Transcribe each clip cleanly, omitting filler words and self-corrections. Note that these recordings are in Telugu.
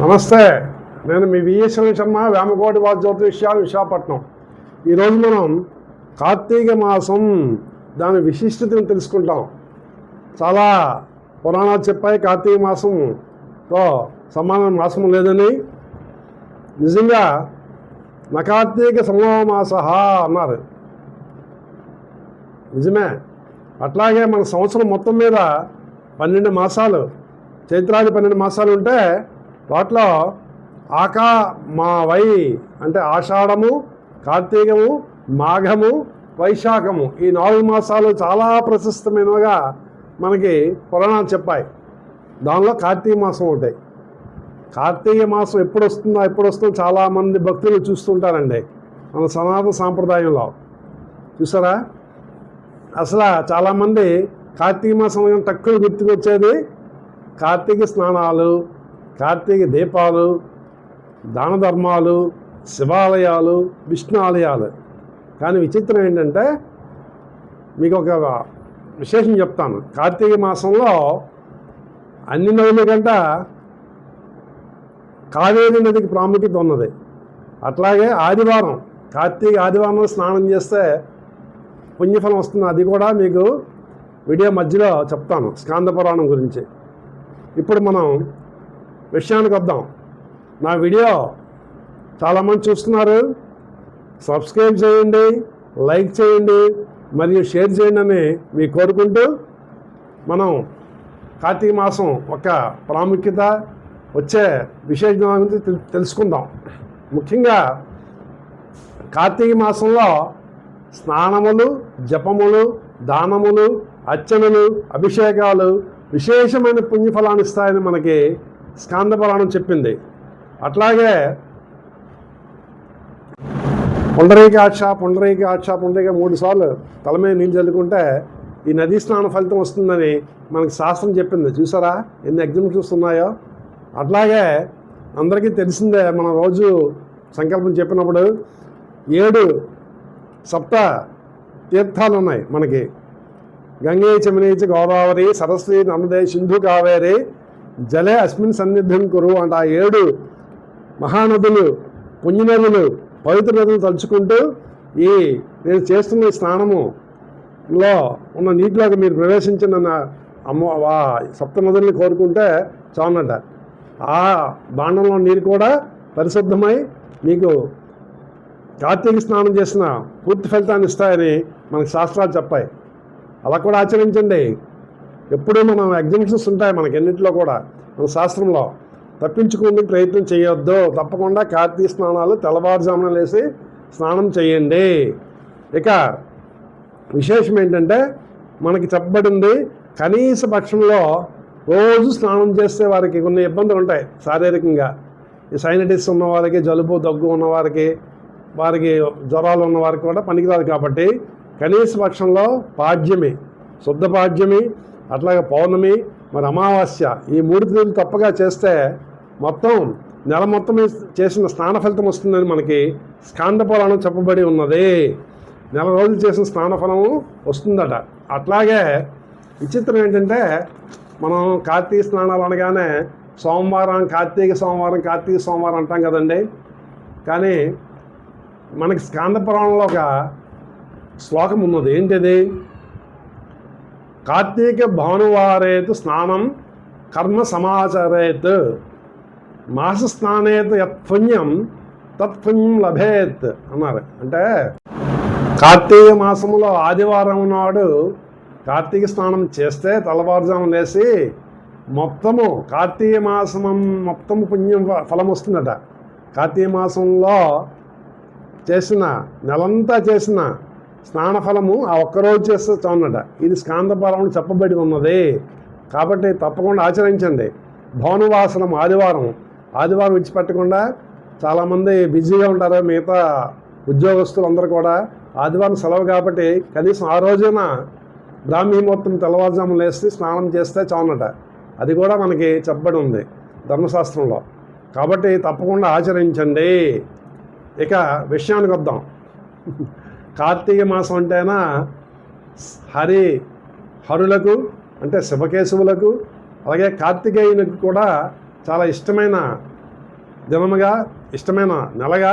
నమస్తే, నేను మీ విఎస్ శర్మ, వేమకోటి వాస్తు జ్యోతిష్యాలు, విశాఖపట్నం. ఈరోజు మనం కార్తీక మాసం దాని విశిష్టతను తెలుసుకుంటాం. చాలా పురాణాలు చెప్పాయి కార్తీక మాసంతో సమానమైన మాసం లేదని. నిజంగా నకార్తీక సమోమాస అన్నారు, నిజమే. అట్లాగే మన సంవత్సరం మొత్తం మీద 12 మాసాలు, చైత్రాది 12 మాసాలు ఉంటే వాటిలో వై అంటే ఆషాఢము, కార్తీకము, మాఘము, వైశాఖము, ఈ 4 మాసాలు చాలా ప్రశస్తమైనవిగా మనకి పురాణాలు చెప్పాయి. దానిలో కార్తీక మాసం ఉంటాయి. కార్తీక మాసం ఎప్పుడు వస్తుందో చాలామంది భక్తులు చూస్తుంటారండి మన సనాతన సాంప్రదాయంలో. చూసారా, అసలు చాలామంది కార్తీక మాసం తక్కువ గుర్తుకొచ్చేది కార్తీక స్నానాలు, కార్తీక దీపాలు, దాన ధర్మాలు, శివాలయాలు, విష్ణు ఆలయాలు. కానీ విచిత్రం ఏంటంటే, మీకు ఒక విశేషం చెప్తాను. కార్తీక మాసంలో అన్ని నదుల కంటే కావేరీ నదికి ప్రాముఖ్యత ఉన్నది. అట్లాగే ఆదివారం, కార్తీక ఆదివారం స్నానం చేస్తే పుణ్యఫలం వస్తుంది. అది కూడా మీకు వీడియో మధ్యలో చెప్తాను, స్కాంద పురాణం గురించి. ఇప్పుడు మనం విషయానికి వద్దాం. నా వీడియో చాలామంది చూస్తున్నారు, సబ్స్క్రైబ్ చేయండి, లైక్ చేయండి, మరియు షేర్ చేయండి అని మీకు కోరుకుంటూ మనం కార్తీక మాసం ఒక ప్రాముఖ్యత, వచ్చే విశేషం గురించి తెలుసుకుందాం. ముఖ్యంగా కార్తీక మాసంలో స్నానములు, జపములు, దానములు, అర్చనలు, అభిషేకాలు విశేషమైన పుణ్యఫలాన్ని ఇస్తాయని మనకి స్కాంద పురాణం చెప్పింది. అట్లాగే పుండరీకాక్ష 3 సార్లు తల మీద నీళ్ళు చల్లుకుంటే ఈ నదీ స్నాన ఫలితం వస్తుందని మనకి శాస్త్రం చెప్పింది. చూసారా ఎన్ని ఎగ్జాంపుల్స్ ఉన్నాయో. అట్లాగే అందరికీ తెలిసిందే, మనం రోజు సంకల్పం చెప్పినప్పుడు 7 సప్త తీర్థాలు ఉన్నాయి మనకి. గంగే చమనీచ గోదావరి సరస్వతి నర్మదే సింధు కావేరి జలే అస్మిన్ సన్నిధిం కురు అంటే ఆ 7 మహానదులు, పుణ్యనదులు, పవిత్ర నదులు తలుచుకుంటూ నేను చేస్తున్న ఈ స్నానములో ఉన్న నీటిలోకి మీరు ప్రవేశించిన సప్త నదుల్ని కోరుకుంటే చాలన్నట. ఆ బాండంలో నీరు కూడా పరిశుద్ధమై మీకు కార్తీక స్నానం చేసిన పూర్తి ఫలితాన్ని ఇస్తాయని మనకు శాస్త్రాలు చెప్పాయి. అలా కూడా ఆచరించండి. ఎప్పుడూ మనం ఎగ్జామ్షన్స్ ఉంటాయి మనకి ఎన్నింటిలో కూడా. మన శాస్త్రంలో తప్పించుకునే ప్రయత్నం చేయొద్దు. తప్పకుండా కార్తీక స్నానాలు తెల్లవారుజామున లేసి స్నానం చేయండి. ఇక విశేషం ఏంటంటే, మనకి చెప్పబడింది కనీస పక్షంలో రోజు స్నానం చేస్తే వారికి కొన్ని ఇబ్బందులు ఉంటాయి శారీరకంగా. ఈ సైనటిస్ ఉన్న వారికి, జలుబు దగ్గు ఉన్నవారికి, వారికి జ్వరాలు ఉన్నవారికి కూడా పనికిరాదు. కాబట్టి కనీస పక్షంలో పాడ్యమి, శుద్ధ పాడ్యమి, అట్లాగే పౌర్ణమి, మరి అమావాస్య, ఈ 3 తిథులు తప్పగా చేస్తే మొత్తం నెల మొత్తం చేసిన స్నాన ఫలితం వస్తుందని మనకి స్కాంద పురాణం చెప్పబడి ఉన్నది. నెల రోజులు చేసిన స్నాన ఫలము వస్తుందట. అట్లాగే విచిత్రం ఏంటంటే, మనం కార్తీక స్నానాలు అనగానే సోమవారం, కార్తీక సోమవారం అంటాం కదండి. కానీ మనకి స్కాంద పురాణంలో ఒక శ్లోకం ఉన్నది. ఏంటిది? కార్తీక భానువారేతు స్నానం కర్మ సమాచరేత్ మాస స్నానేత్ యత్పుణ్యం తత్పుణ్యం లభేత్ అన్నారు. అంటే కార్తీక మాసంలో ఆదివారం నాడు కార్తీక స్నానం చేస్తే తెల్లవారుజాము లేసి మొత్తము కార్తీక మాసం మొత్తము పుణ్యం ఫలం వస్తుందట. కార్తీక మాసంలో చేసిన నెలంతా చేసిన స్నాన ఫలము ఆ ఒక్కరోజు చేస్తే చాలన్నట. ఇది స్కాంద పురాణం చెప్పబడి ఉన్నది. కాబట్టి తప్పకుండా ఆచరించండి. భానువాసనం ఆదివారం విడిచిపెట్టకుండా. చాలామంది బిజీగా ఉంటారు, మిగతా ఉద్యోగస్తులు అందరూ కూడా ఆదివారం సెలవు కాబట్టి కనీసం ఆ రోజున బ్రాహ్మీ ముహూర్తం తెల్లవారుజాము లేసి స్నానం చేస్తే చాలన్నట. అది కూడా మనకి చెప్పబడి ఉంది ధర్మశాస్త్రంలో. కాబట్టి తప్పకుండా ఆచరించండి. ఇక విషయానికి వద్దాం. కార్తీక మాసం అంటేనా హరులకు అంటే శివకేశవులకు, అలాగే కార్తికేయునికి కూడా చాలా ఇష్టమైన దినముగా, ఇష్టమైన నెలగా,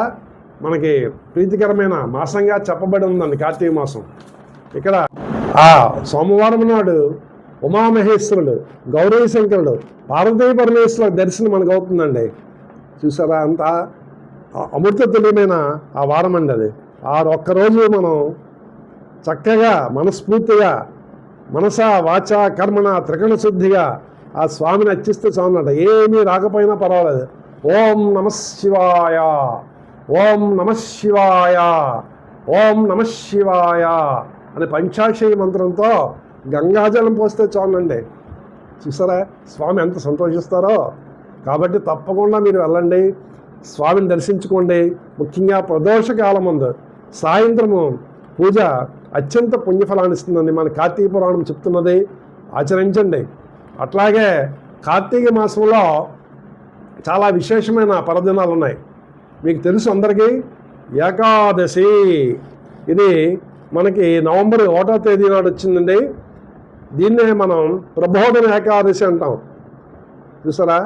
మనకి ప్రీతికరమైన మాసంగా చెప్పబడి ఉందండి కార్తీక మాసం. ఇక్కడ ఆ సోమవారం నాడు ఉమామహేశ్వరుడు, గౌరీశంకరుడు, పార్వతీ పరమేశ్వరుల దర్శనం మనకు అవుతుందండి. చూసారా, అంత అమృత తుల్యమైన ఆ వారం అండి అది. ఆ ఒక్కరోజు మనం చక్కగా మనస్ఫూర్తిగా మనస వాచ కర్మణ త్రికరణ శుద్ధిగా ఆ స్వామిని అర్చిస్తే చాలన్నట. ఏమీ రాకపోయినా పర్వాలేదు. ఓం నమః శివాయ, ఓం నమః శివాయ, ఓం నమః శివాయ అని పంచాక్షరి మంత్రంతో గంగాజలం పోస్తే చాలండి. చూసారా స్వామి ఎంత సంతోషిస్తారో. కాబట్టి తప్పకుండా మీరు వెళ్ళండి, స్వామిని దర్శించుకోండి. ముఖ్యంగా ప్రదోషకాలం ముందు సాయంత్రము పూజ అత్యంత పుణ్యఫలాన్ని ఇస్తుందండి. మన కార్తీక పురాణం చెప్తున్నది, ఆచరించండి. అట్లాగే కార్తీక మాసంలో చాలా విశేషమైన పర్వదినాలు ఉన్నాయి. మీకు తెలుసు అందరికీ, ఏకాదశి. ఇది మనకి నవంబర్ 1వ తేదీ నాడు వచ్చిందండి. దీన్నే మనం ప్రబోధన ఏకాదశి అంటాం. చూసారా,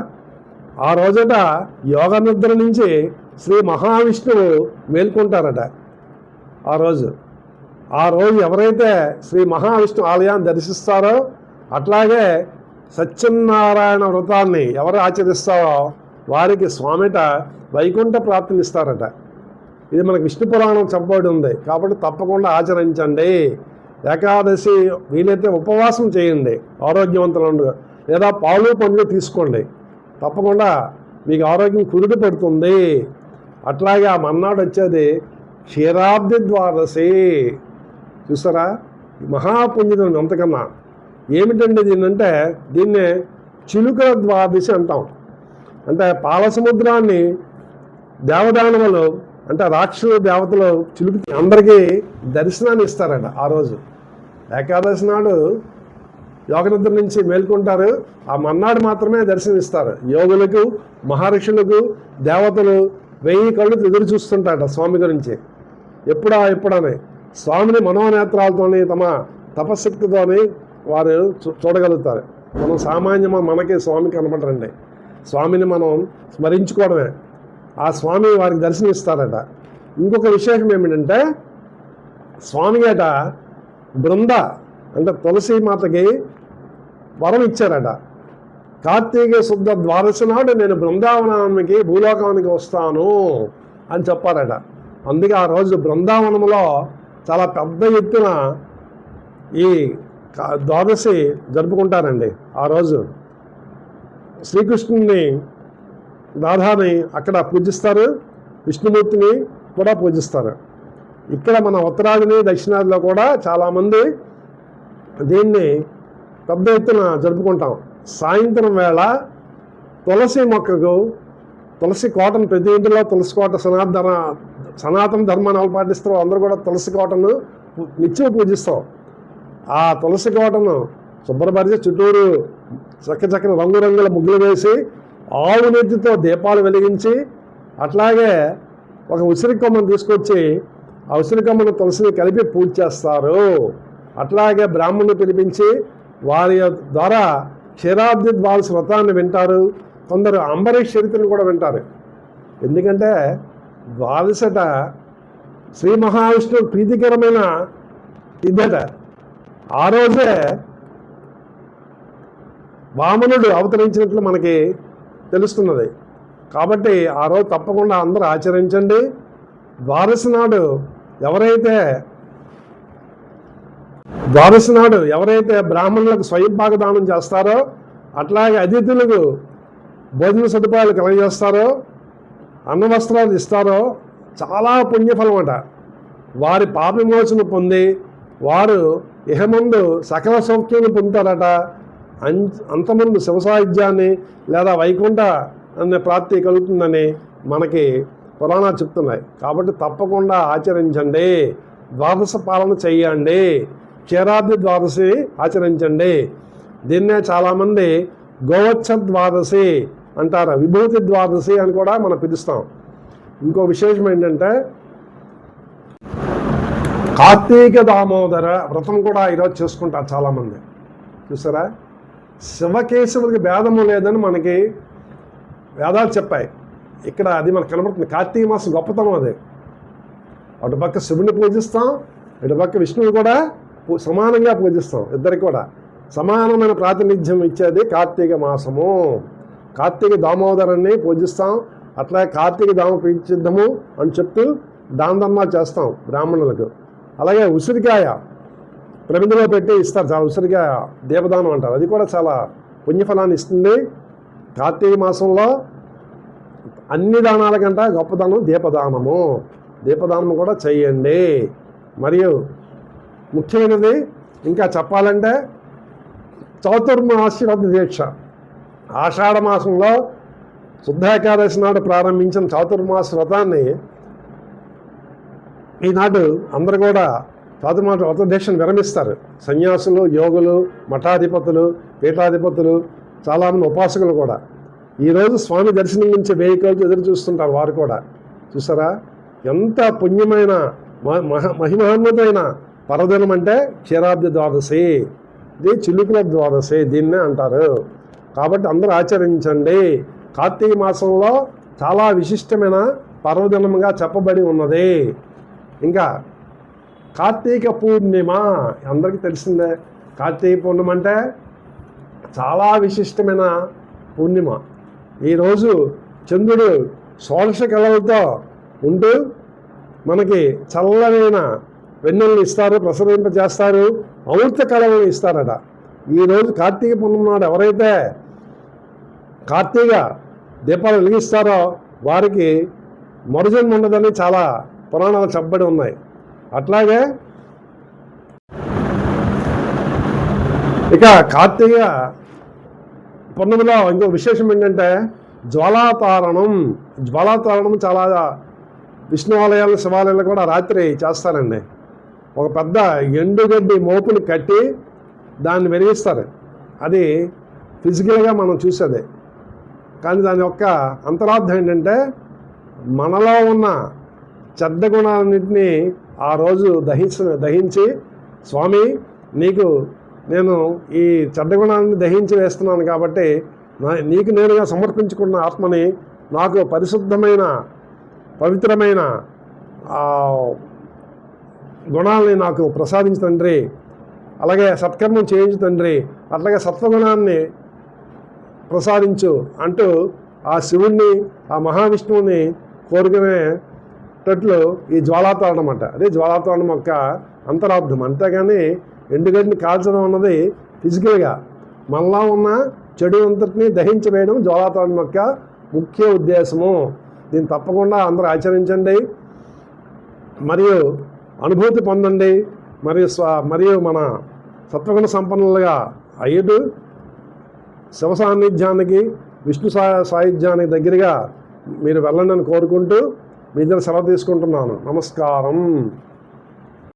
ఆ రోజట యోగ నిద్ర నుంచి శ్రీ మహావిష్ణువు మేల్కొంటారట. ఆ రోజు ఎవరైతే శ్రీ మహావిష్ణు ఆలయాన్ని దర్శిస్తారో, అట్లాగే సత్యనారాయణ వ్రతాన్ని ఎవరు ఆచరిస్తారో వారికి స్వామిట వైకుంఠ ప్రాప్తినిస్తారట. ఇది మనకు విష్ణు పురాణం చెప్పబడి ఉంది. కాబట్టి తప్పకుండా ఆచరించండి. ఏకాదశి వీలైతే ఉపవాసం చేయండి, ఆరోగ్యవంతులు, లేదా పాలు పండ్లు తీసుకోండి. తప్పకుండా మీకు ఆరోగ్యం కుదుట పడుతుంది. అట్లాగే ఆ మన్నాడు వచ్చేది క్షీరాబ్ది ద్వాదశి. చూసారా, మహాపుణ్యదినం. అంతకన్నా ఏమిటండి దీన్నంటే, దీన్నే చిలుకల ద్వాదశి అంటాం. అంటే పాల సముద్రాన్ని దేవదానవులు, అంటే రాక్షసుల దేవతలు చిలుకు అందరికీ దర్శనాన్ని ఇస్తారట. ఆ రోజు ఏకాదశి నాడు యోగనిద్ర నుంచి మేల్కొంటారు. ఆ మన్నాడు మాత్రమే దర్శనం ఇస్తారు. యోగులకు, మహర్షులకు, దేవతలు 1000 కళ్ళు ఎదురు చూస్తుంటారట స్వామి గురించి. ఎప్పుడని స్వామిని మనోనేత్రాలతోని, తమ తపశక్తితోని వారు చూడగలుగుతారు. మనం సామాన్యమా మనకి స్వామి కనబడరండి. స్వామిని మనం స్మరించుకోవడమే. ఆ స్వామి వారికి దర్శనం ఇస్తారట. ఇంకొక విశేషం ఏమిటంటే, స్వామి గట బృంద అంటే తులసి మాతకి వరం ఇచ్చారట. కార్తీక శుద్ధ ద్వాదశి నాడు నేను బృందావనానికి, భూలోకానికి వస్తాను అని చెప్పారట. అందుకే ఆ రోజు బృందావనంలో చాలా పెద్ద ఎత్తున ఈ ద్వాదశి జరుపుకుంటారండి. ఆ రోజు శ్రీకృష్ణుని, రాధాని అక్కడ పూజిస్తారు, విష్ణుమూర్తిని కూడా పూజిస్తారు. ఇక్కడ మన ఉత్తరాదిని, దక్షిణాదిలో కూడా చాలామంది దీన్ని పెద్ద ఎత్తున జరుపుకుంటాం. సాయంత్రం వేళ తులసి మొక్కకు, తులసి కోటను, ప్రతి ఇంటిలో తులసి కోట సనాతన ధర్మాన్ని పాటిస్తాం. అందరూ కూడా తులసి కోటను నిత్యం పూజిస్తాం. ఆ తులసి కోటను శుభ్రపరిచి చుట్టూరు చక్కని రంగురంగుల ముగ్గులు వేసి, ఆవు నెత్తితో దీపాలు వెలిగించి, అట్లాగే ఒక ఉసిరి కొమ్మను తీసుకొచ్చి ఆ ఉసిరి కొమ్మను తులసిని కలిపి పూజ చేస్తారు. అట్లాగే బ్రాహ్మణుని పిలిపించి వారి ద్వారా క్షీరాబ్ది ద్వాదశి వ్రతాన్ని వింటారు. కొందరు అంబరీష్ చరిత్రను కూడా వింటారు. ఎందుకంటే ద్వాదశట శ్రీ మహావిష్ణువు ప్రీతికరమైన ఇద్దట. ఆ రోజే వామనుడు అవతరించినట్లు మనకి తెలుస్తున్నది. కాబట్టి ఆ రోజు తప్పకుండా అందరూ ఆచరించండి. ద్వాదశి నాడు ఎవరైతే బ్రాహ్మణులకు స్వయం పాకదానం చేస్తారో, అట్లాగే అతిథులకు భోజన సదుపాయాలు కలగజేస్తారో, అన్న వస్త్రాలు ఇస్తారో చాలా పుణ్యఫలం అట. వారి పాప విమోచన పొంది వారు ఇహమందు సకల సౌఖ్యాన్ని పొందుతారట. అంతమంది శివ సాహిత్యాన్ని లేదా వైకుంఠ అనే ప్రాప్తి కలుగుతుందని మనకి పురాణాలు చెప్తున్నాయి. కాబట్టి తప్పకుండా ఆచరించండి, ద్వాదశ పాలన చెయ్యండి, క్షీరాబ్ది ద్వాదశి ఆచరించండి. దీన్నే చాలామంది గోవచ్చ ద్వాదశి అంటారు, విభూతి ద్వాదశి అని కూడా మనం పిలుస్తాం. ఇంకో విశేషం ఏంటంటే, కార్తీక దామోదర వ్రతం కూడా ఈరోజు చేసుకుంటారు చాలామంది. చూసారా, శివకేశవులకి భేదము లేదని మనకి వేదాలు చెప్పాయి. ఇక్కడ అది మనకు కనబడుతుంది. కార్తీక మాసం గొప్పతనం అది. అటుపక్క శివుని పూజిస్తాం, ఇటుపక్క విష్ణువు కూడా సమానంగా పూజిస్తాం. ఇద్దరికి కూడా సమానమైన ప్రాతినిధ్యం ఇచ్చేది కార్తీక మాసము. కార్తీక దామోదరాన్ని పూజిస్తాం, అట్లా కార్తీక దామ పూజిద్దాము అని చెప్తూ దాన ధర్మాలు చేస్తాం బ్రాహ్మణులకు. అలాగే ఉసిరికాయ ప్రమిదిలో పెట్టి ఇస్తారు, చాలా ఉసిరికాయ దీపదానం అంటారు. అది కూడా చాలా పుణ్యఫలాన్ని ఇస్తుంది. కార్తీక మాసంలో అన్ని దానాల కంటే గొప్పదానం దీపదానము. దీపదానము కూడా చెయ్యండి. మరియు ముఖ్యమైనది ఇంకా చెప్పాలంటే చాతుర్మాస్య వ్రత దీక్ష. ఆషాఢ మాసంలో శుద్ధ ఏకాదశి నాడు ప్రారంభించిన చాతుర్మాస వ్రతాన్ని ఈనాడు అందరూ కూడా చాతుర్మాస వ్రత దీక్షను విరమిస్తారు. సన్యాసులు, యోగులు, మఠాధిపతులు, పీఠాధిపతులు, చాలామంది ఉపాసకులు కూడా ఈరోజు స్వామి దర్శనం నుంచి 1000 కోట్లు ఎదురు చూస్తుంటారు. వారు కూడా చూసారా ఎంత పుణ్యమైన మహిమాన్వితమైన పర్వదినం అంటే క్షీరాబ్ది ద్వాదశి, ఇది చిలుకుల ద్వాదశి దీన్నే అంటారు. కాబట్టి అందరూ ఆచరించండి. కార్తీక మాసంలో చాలా విశిష్టమైన పర్వదినంగా చెప్పబడి ఉన్నది. ఇంకా కార్తీక పూర్ణిమ అందరికీ తెలిసిందే. కార్తీక పూర్ణిమ అంటే చాలా విశిష్టమైన పూర్ణిమ. ఈరోజు చంద్రుడు షోడశ కళలతో ఉంటూ మనకి చల్లనైన వెన్నెలను ఇస్తారు, ప్రసరింపజేస్తారు, అమృత కళలను ఇస్తారట. ఈరోజు కార్తీక పూర్ణిమ నాడు ఎవరైతే కార్తీక దీపాలు వెలిగిస్తారో వారికి మరుజన్మ ఉండదని చాలా పురాణాలు చెప్పబడి ఉన్నాయి. అట్లాగే ఇక కార్తీక పూర్ణిమలో ఇంకో విశేషం ఏంటంటే జ్వాలాతారణం. జ్వాలాతారణం చాలా విష్ణు ఆలయాలు, శివాలయాలు కూడా రాత్రి చేస్తారండి. ఒక పెద్ద ఎండుగడ్డి మోపుని కట్టి దాన్ని వెలిగిస్తారు. అది ఫిజికల్గా మనం చూసేది. కానీ దాని యొక్క అంతరార్థం ఏంటంటే మనలో ఉన్న చెడ్డ గుణాలన్నింటినీ ఆ రోజు దహించి స్వామి నీకు నేను ఈ చెడ్డ గుణాన్ని దహించి వేస్తున్నాను కాబట్టి నీకు నేనుగా సమర్పించుకున్న ఆత్మని నాకు పరిశుద్ధమైన పవిత్రమైన గుణాలని నాకు ప్రసాదించు తండ్రి, అలాగే సత్కర్మం చేయించు తండ్రి, అట్లాగే సత్వగుణాన్ని ప్రసాదించు అంటూ ఆ శివుణ్ణి, ఆ మహావిష్ణువుని కోరుకునేటట్లు ఈ జ్వాలాతోరణం అంట. అదే జ్వాలాతోరణం యొక్క అంతరార్థం. అంతేగాని ఎండుగడ్డిని కాల్చడం అన్నది ఫిజికల్గా మనలో ఉన్న చెడు అంతటిని దహించి వేయడం జ్వాలాతోరణం యొక్క ముఖ్య ఉద్దేశము. దీన్ని తప్పకుండా అందరూ ఆచరించండి, మరియు అనుభూతి పొందండి. మరియు మన సత్వగుణ సంపన్నులుగా అయ్యుడు శివ సాన్నిధ్యానికి, విష్ణు సాయుధ్యానికి దగ్గరగా మీరు వెళ్ళండి అని కోరుకుంటూ మీ దగ్గర సెలవు తీసుకుంటున్నాను. నమస్కారం.